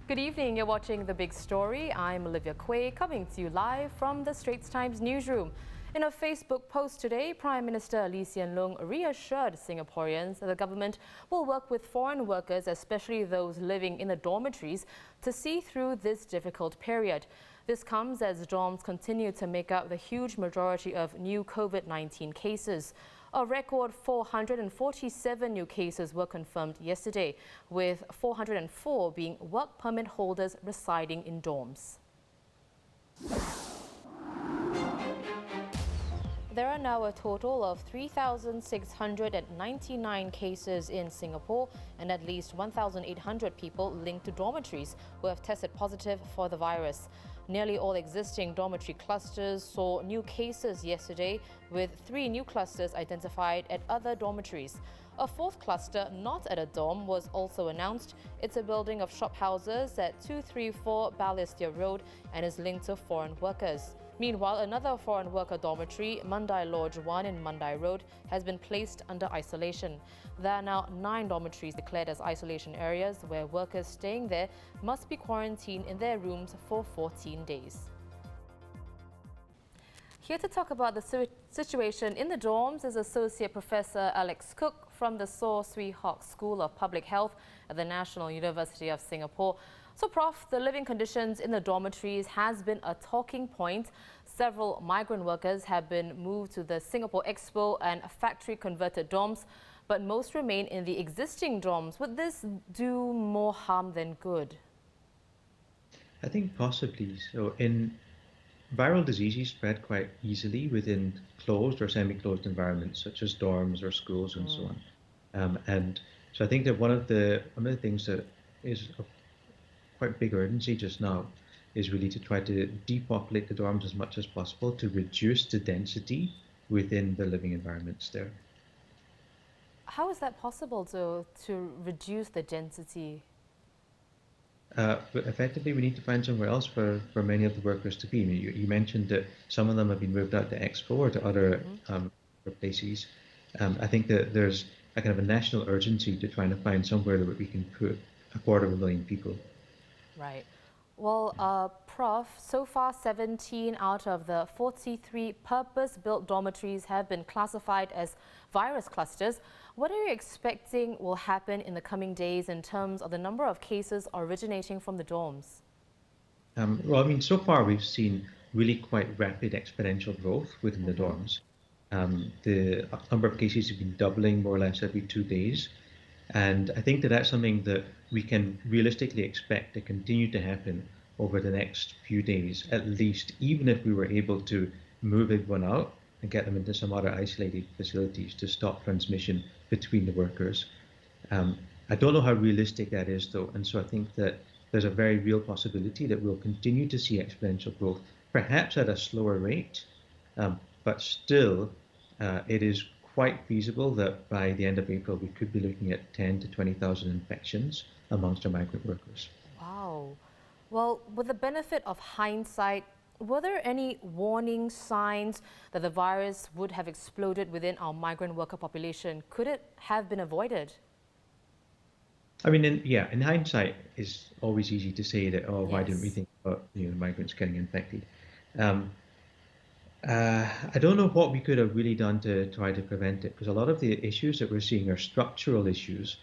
Good evening, you're watching The Big Story. I'm Olivia Quay, coming to you live from the Straits Times newsroom. In a Facebook post today, Prime Minister Lee Hsien Loong reassured Singaporeans that the government will work with foreign workers, especially those living in the dormitories, to see through this difficult period. This comes as dorms continue to make up the huge majority of new COVID-19 cases. A record 447 new cases were confirmed yesterday, with 404 being work permit holders residing in dorms. There are now a total of 3,699 cases in Singapore and at least 1,800 people linked to dormitories who have tested positive for the virus. Nearly all existing dormitory clusters saw new cases yesterday, with 3 new clusters identified at other dormitories. A 4th cluster not at a dorm was also announced. It's a building of shophouses at 234 Balestier Road and is linked to foreign workers. Meanwhile, another foreign worker dormitory, Mandai Lodge 1 in Mandai Road, has been placed under isolation. There are now 9 dormitories declared as isolation areas where workers staying there must be quarantined in their rooms for 14 days. Here to talk about the situation in the dorms is Associate Professor Alex Cook from the Swee Hock School of Public Health at the National University of Singapore. So, Prof, the living conditions in the dormitories has been a talking point. Several migrant workers have been moved to the Singapore Expo and factory-converted dorms, but most remain in the existing dorms. Would this do more harm than good? I think possibly. So, viral diseases spread quite easily within closed or semi-closed environments, such as dorms or schools and so on. And so I think that one of the things that is of quite big urgency just now is really to try to depopulate the dorms as much as possible to reduce the density within the living environments there. How is that possible to reduce the density? But effectively, we need to find somewhere else for many of the workers to be. I mean, you mentioned that some of them have been moved out to Expo or to other places. I think that there's a kind of a national urgency to trying to find somewhere that we can put 250,000 people. Right. Well, Prof, so far 17 out of the 43 purpose-built dormitories have been classified as virus clusters. What are you expecting will happen in the coming days in terms of the number of cases originating from the dorms? Well, I mean, so far we've seen really quite rapid exponential growth within the dorms. The number of cases have been doubling more or less every 2 days. And I think that that's something that we can realistically expect to continue to happen over the next few days, at least, even if we were able to move everyone out and get them into some other isolated facilities to stop transmission between the workers. I don't know how realistic that is, though, and so I think that there's a very real possibility that we'll continue to see exponential growth, perhaps at a slower rate, but still it is quite feasible that by the end of April we could be looking at 10 to 20,000 infections amongst our migrant workers. Wow. Well, with the benefit of hindsight, were there any warning signs that the virus would have exploded within our migrant worker population? Could it have been avoided? I mean, in hindsight, it's always easy to say that, oh, why didn't we think about migrants getting infected? I don't know what we could have really done to try to prevent it, because a lot of the issues that we're seeing are structural issues,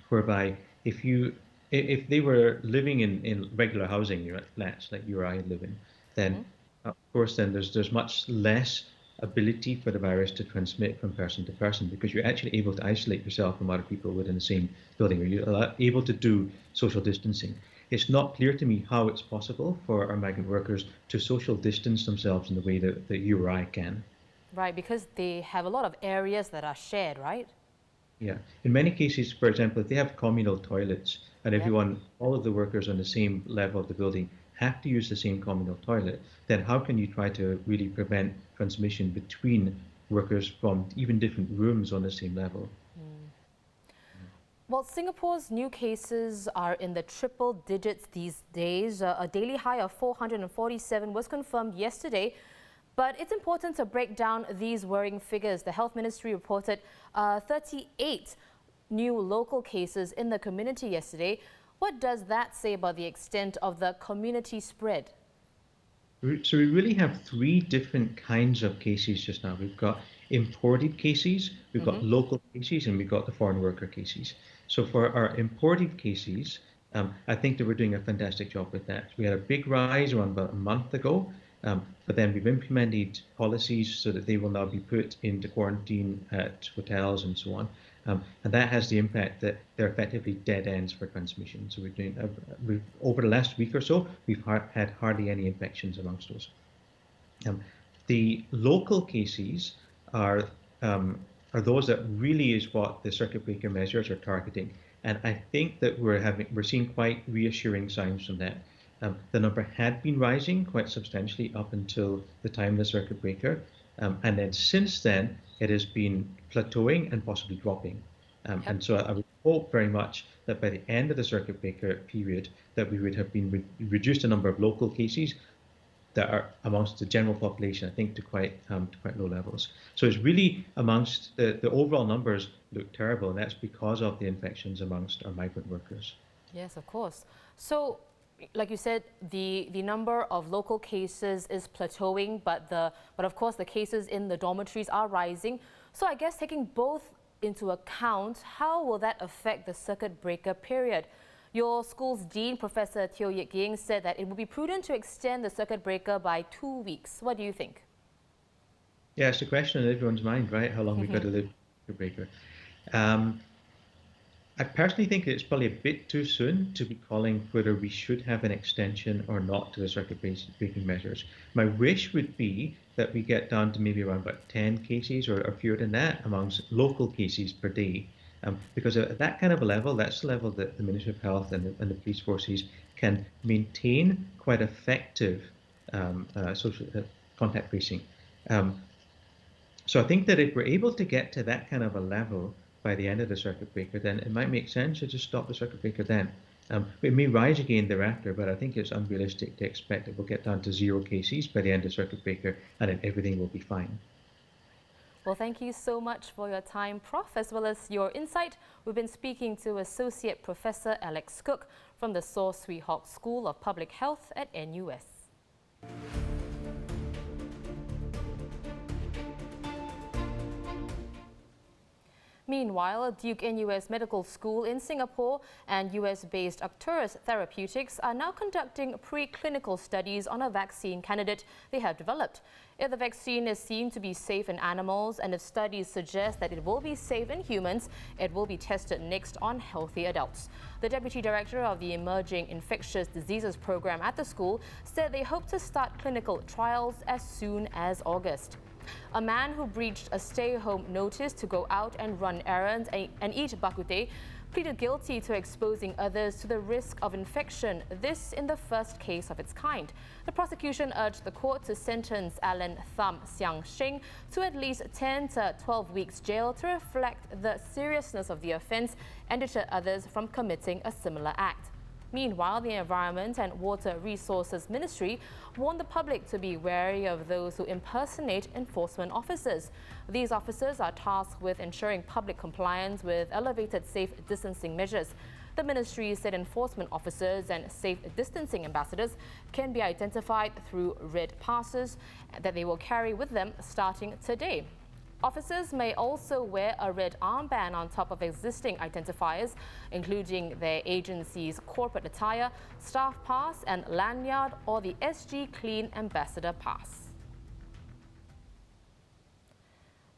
whereby if they were living in regular housing flats like you or I live in, then of course then there's much less ability for the virus to transmit from person to person, because you're actually able to isolate yourself from other people within the same building, or you're able to do social distancing. It's not clear to me how it's possible for our migrant workers to social distance themselves in the way that you or I can. Right, because they have a lot of areas that are shared, right? Yeah. In many cases, for example, if they have communal toilets and all of the workers on the same level of the building have to use the same communal toilet, then how can you try to really prevent transmission between workers from even different rooms on the same level? Well, Singapore's new cases are in the triple digits these days. A daily high of 447 was confirmed yesterday. But it's important to break down these worrying figures. The Health Ministry reported 38 new local cases in the community yesterday, What does that say about the extent of the community spread? So we really have three different kinds of cases just now. We've got imported cases, we've got local cases, and we've got the foreign worker cases. So for our imported cases, I think that we're doing a fantastic job with that. We had a big rise around about a month ago, but then we've implemented policies so that they will now be put into quarantine at hotels and so on. And that has the impact that they're effectively dead ends for transmission. So over the last week or so, we've had hardly any infections amongst those. The local cases are are those that really is what the circuit breaker measures are targeting, and I think that we're seeing quite reassuring signs from that. The number had been rising quite substantially up until the time of the circuit breaker, and then since then it has been plateauing and possibly dropping. And so I would hope very much that by the end of the circuit breaker period that we would have been reduced the number of local cases that are amongst the general population, I think, to quite low levels. So it's really amongst the overall numbers look terrible, and that's because of the infections amongst our migrant workers. Yes, of course. So, like you said, the number of local cases is plateauing, but of course the cases in the dormitories are rising. So I guess taking both into account, how will that affect the circuit breaker period? Your school's dean, Professor Teo Yik Ying, said that it would be prudent to extend the circuit breaker by 2 weeks. What do you think? Yeah, it's a question on everyone's mind, right? How long we've got to live circuit breaker. I personally think it's probably a bit too soon to be calling whether we should have an extension or not to the circuit breaking measures. My wish would be that we get down to maybe around about 10 cases or fewer than that amongst local cases per day. Because at that kind of a level, that's the level that the Ministry of Health and the police forces can maintain quite effective social contact tracing. So I think that if we're able to get to that kind of a level by the end of the circuit breaker, then it might make sense to just stop the circuit breaker then. It may rise again thereafter, but I think it's unrealistic to expect that we'll get down to 0 cases by the end of circuit breaker and then everything will be fine. Well, thank you so much for your time, Prof, as well as your insight. We've been speaking to Associate Professor Alex Cook from the Swee Hock School of Public Health at NUS. Meanwhile, Duke NUS Medical School in Singapore and US-based Arcturus Therapeutics are now conducting preclinical studies on a vaccine candidate they have developed. If the vaccine is seen to be safe in animals and if studies suggest that it will be safe in humans, it will be tested next on healthy adults. The Deputy Director of the Emerging Infectious Diseases Program at the school said they hope to start clinical trials as soon as August. A man who breached a stay-home notice to go out and run errands and eat bak kut teh pleaded guilty to exposing others to the risk of infection, this in the first case of its kind. The prosecution urged the court to sentence Alan Tham Siang Sheng to at least 10 to 12 weeks jail to reflect the seriousness of the offence and deter others from committing a similar act. Meanwhile, the Environment and Water Resources Ministry warned the public to be wary of those who impersonate enforcement officers. These officers are tasked with ensuring public compliance with elevated safe distancing measures. The ministry said enforcement officers and safe distancing ambassadors can be identified through red passes that they will carry with them starting today. Officers may also wear a red armband on top of existing identifiers, including their agency's corporate attire, staff pass and lanyard, or the SG Clean Ambassador Pass.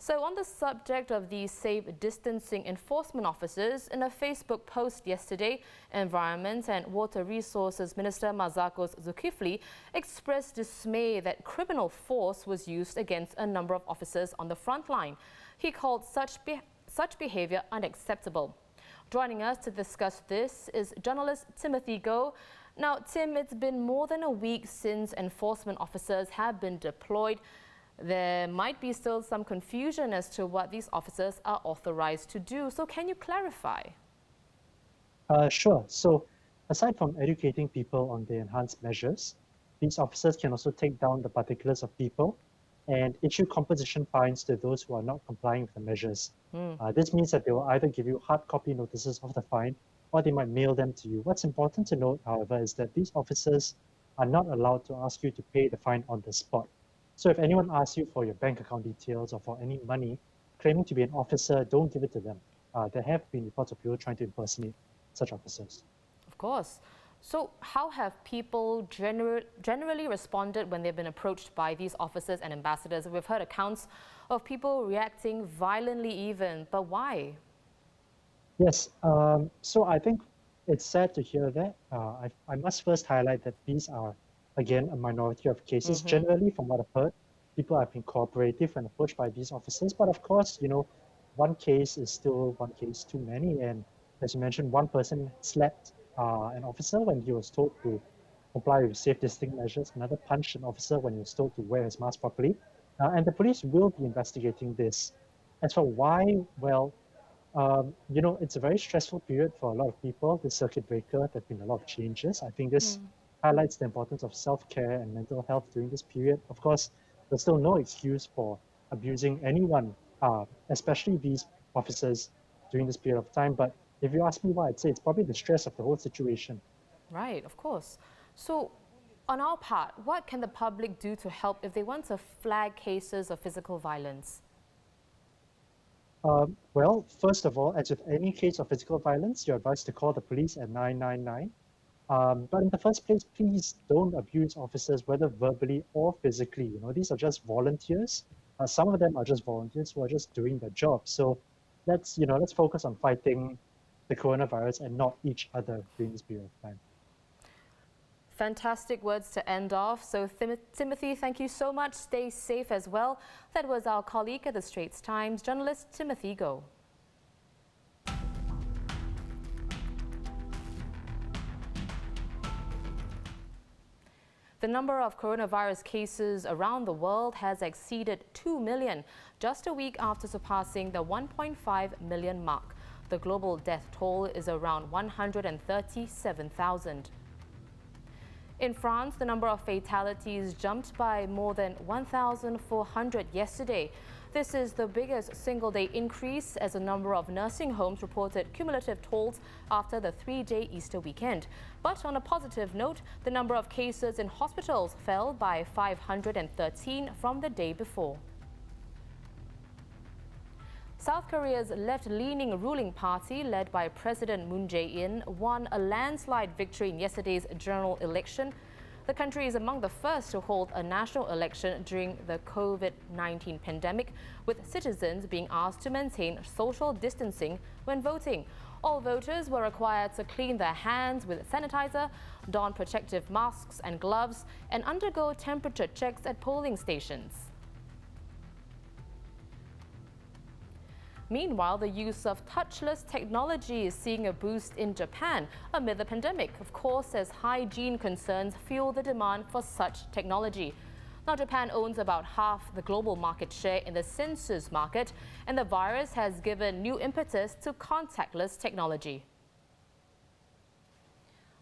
So on the subject of these safe distancing enforcement officers, in a Facebook post yesterday, Environment and Water Resources Minister Mazakos Zulkifli expressed dismay that criminal force was used against a number of officers on the front line. He called such behavior unacceptable. Joining us to discuss this is journalist Timothy Goh. Now, Tim, it's been more than a week since enforcement officers have been deployed. There might be still some confusion as to what these officers are authorized to do. So can you clarify? Sure. So aside from educating people on the enhanced measures, these officers can also take down the particulars of people and issue composition fines to those who are not complying with the measures. This means that they will either give you hard copy notices of the fine or they might mail them to you. What's important to note, however, is that these officers are not allowed to ask you to pay the fine on the spot. So if anyone asks you for your bank account details or for any money, claiming to be an officer, don't give it to them. There have been reports of people trying to impersonate such officers. Of course. So how have people generally responded when they've been approached by these officers and ambassadors? We've heard accounts of people reacting violently even, but why? Yes, so I think it's sad to hear that. I must first highlight that these are, again, a minority of cases. Generally, from what I've heard, people have been cooperative when approached by these officers. But of course, one case is still one case too many. And as you mentioned, one person slapped an officer when he was told to comply with safe distancing measures. Another punched an officer when he was told to wear his mask properly. And the police will be investigating this. As for why, well, it's a very stressful period for a lot of people, the circuit breaker. There have been a lot of changes. I think this highlights the importance of self-care and mental health during this period. Of course, there's still no excuse for abusing anyone, especially these officers during this period of time. But if you ask me why, I'd say it's probably the stress of the whole situation. Right, of course. So on our part, what can the public do to help if they want to flag cases of physical violence? Well, first of all, as with any case of physical violence, you're advised to call the police at 999. But in the first place, please don't abuse officers, whether verbally or physically. These are just volunteers. Some of them are just volunteers who are just doing their job. So let's focus on fighting the coronavirus and not each other during this period of time. Fantastic words to end off. So Timothy, thank you so much. Stay safe as well. That was our colleague at the Straits Times, journalist Timothy Goh. The number of coronavirus cases around the world has exceeded 2 million, just a week after surpassing the 1.5 million mark. The global death toll is around 137,000. In France, the number of fatalities jumped by more than 1,400 yesterday. This is the biggest single-day increase as the number of nursing homes reported cumulative tolls after the three-day Easter weekend. But on a positive note, the number of cases in hospitals fell by 513 from the day before. South Korea's left-leaning ruling party, led by President Moon Jae-in, won a landslide victory in yesterday's general election. The country is among the first to hold a national election during the COVID-19 pandemic, with citizens being asked to maintain social distancing when voting. All voters were required to clean their hands with sanitizer, don protective masks and gloves, and undergo temperature checks at polling stations. Meanwhile, the use of touchless technology is seeing a boost in Japan amid the pandemic, of course, as hygiene concerns fuel the demand for such technology. Now, Japan owns about half the global market share in the sensors market, and the virus has given new impetus to contactless technology.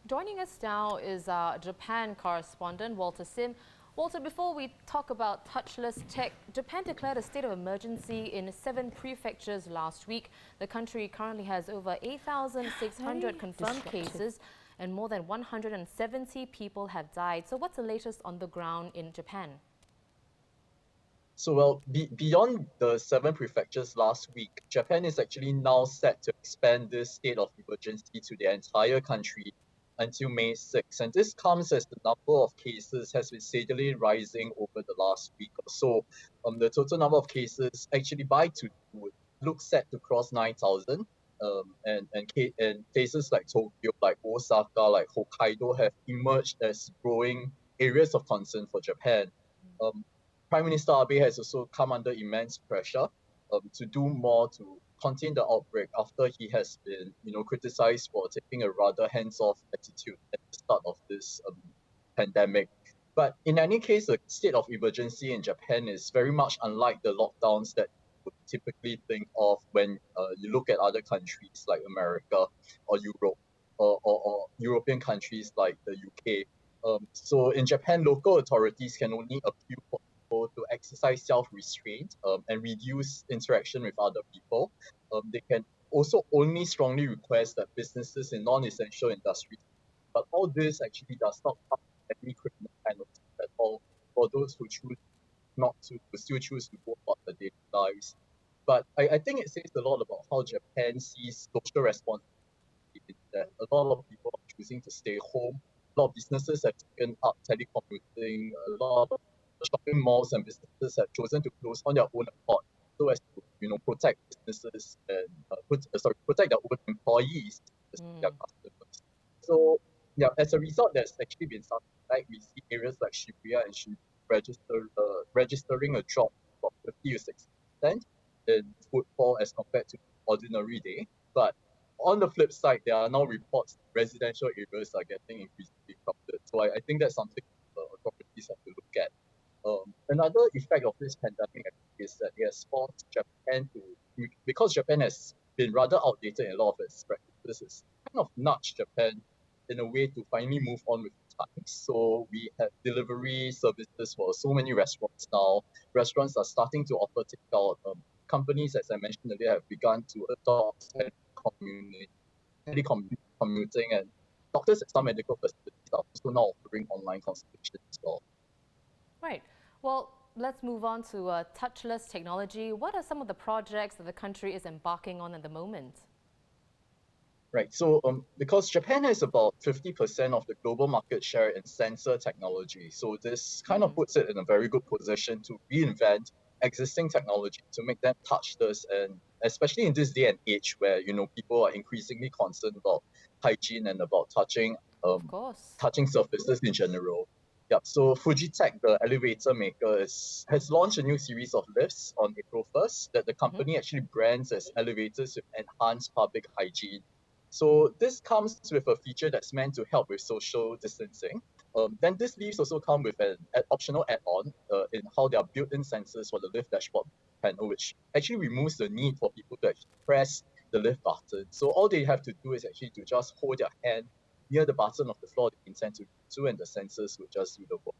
Joining us now is our Japan correspondent, Walter Sim. Walter, before we talk about touchless tech, Japan declared a state of emergency in 7 prefectures last week. The country currently has over 8,600 confirmed cases and more than 170 people have died. So what's the latest on the ground in Japan? So, well, beyond the 7 prefectures last week, Japan is actually now set to expand this state of emergency to the entire country until May 6th. And this comes as the number of cases has been steadily rising over the last week or so. The total number of cases actually by today would look set to cross 9,000. And places like Tokyo, like Osaka, like Hokkaido have emerged as growing areas of concern for Japan. Prime Minister Abe has also come under immense pressure to do more to contain the outbreak after he has been, criticized for taking a rather hands-off attitude at the start of this pandemic. But in any case, the state of emergency in Japan is very much unlike the lockdowns that you would typically think of when you look at other countries like America or Europe or European countries like the UK. So in Japan, local authorities can only appeal for people to exercise self-restraint and reduce interaction with other people. They can also only strongly requests that businesses in non-essential industries. But all this actually does not come with any criminal penalties at all for those who choose not to, who still choose to go about their daily lives. But I think it says a lot about how Japan sees social responsibility, that a lot of people are choosing to stay home. A lot of businesses have taken up telecommuting. A lot of shopping malls and businesses have chosen to close on their own accord, so as to protect businesses and protect their own employees, their customers. So yeah, as a result, there's actually been some, like we see areas like Shibuya and Shibuya registering a drop of 50 to 60% in footfall as compared to ordinary day. But on the flip side, there are now reports that residential areas are getting increasingly crowded. So I think that's something authorities have to look at. Another effect of this pandemic is that it has forced Japan to, because Japan has been rather outdated in a lot of its practices, it's kind of nudged Japan in a way to finally move on with times. So we have delivery services for so many restaurants now. Restaurants are starting to offer takeout. Companies, as I mentioned earlier, have begun to adopt telecommuting, and doctors at some medical facilities are also now offering online consultations as well. Right. Well, let's move on to touchless technology. What are some of the projects that the country is embarking on at the moment? Right. So because Japan has about 50% of the global market share in sensor technology, so this kind of puts it in a very good position to reinvent existing technology to make them touchless, and especially in this day and age where people are increasingly concerned about hygiene and about touching Of course. touching surfaces in general. Yep. So Fujitech, the elevator maker, has launched a new series of lifts on April 1st that the company actually brands as elevators with enhanced public hygiene. So this comes with a feature that's meant to help with social distancing. Then these lifts also come with an optional add-on in how there are built-in sensors for the lift dashboard panel, which actually removes the need for people to actually press the lift button. So all they have to do is actually to just hold their hand near the button of the floor they intend to to, and the sensors will just do the work.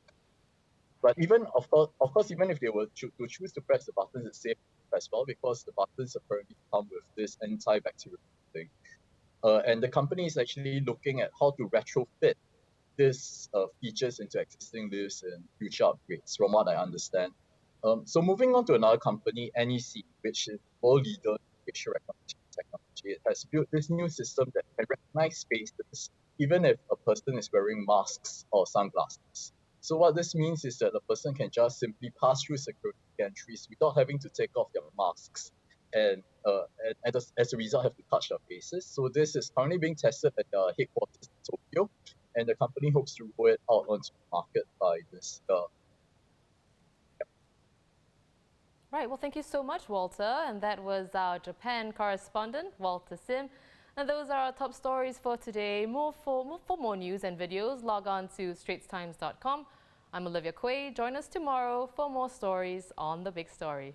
But even of course, even if they were to choose to press the buttons, it's safe as well because the buttons apparently come with this antibacterial thing. And the company is actually looking at how to retrofit these features into existing lifts and future upgrades, from what I understand. So moving on to another company, NEC, which is the world leader in facial recognition technology, it has built this new system that can recognize faces even if a person is wearing masks or sunglasses. So what this means is that a person can just simply pass through security entries without having to take off their masks, and as a result have to touch their faces. So this is currently being tested at the headquarters in Tokyo, and the company hopes to roll it out onto the market by this. Right. Well, thank you so much, Walter. And that was our Japan correspondent, Walter Sim. And those are our top stories for today. For more news and videos, log on to straitstimes.com. I'm Olivia Quay. Join us tomorrow for more stories on The Big Story.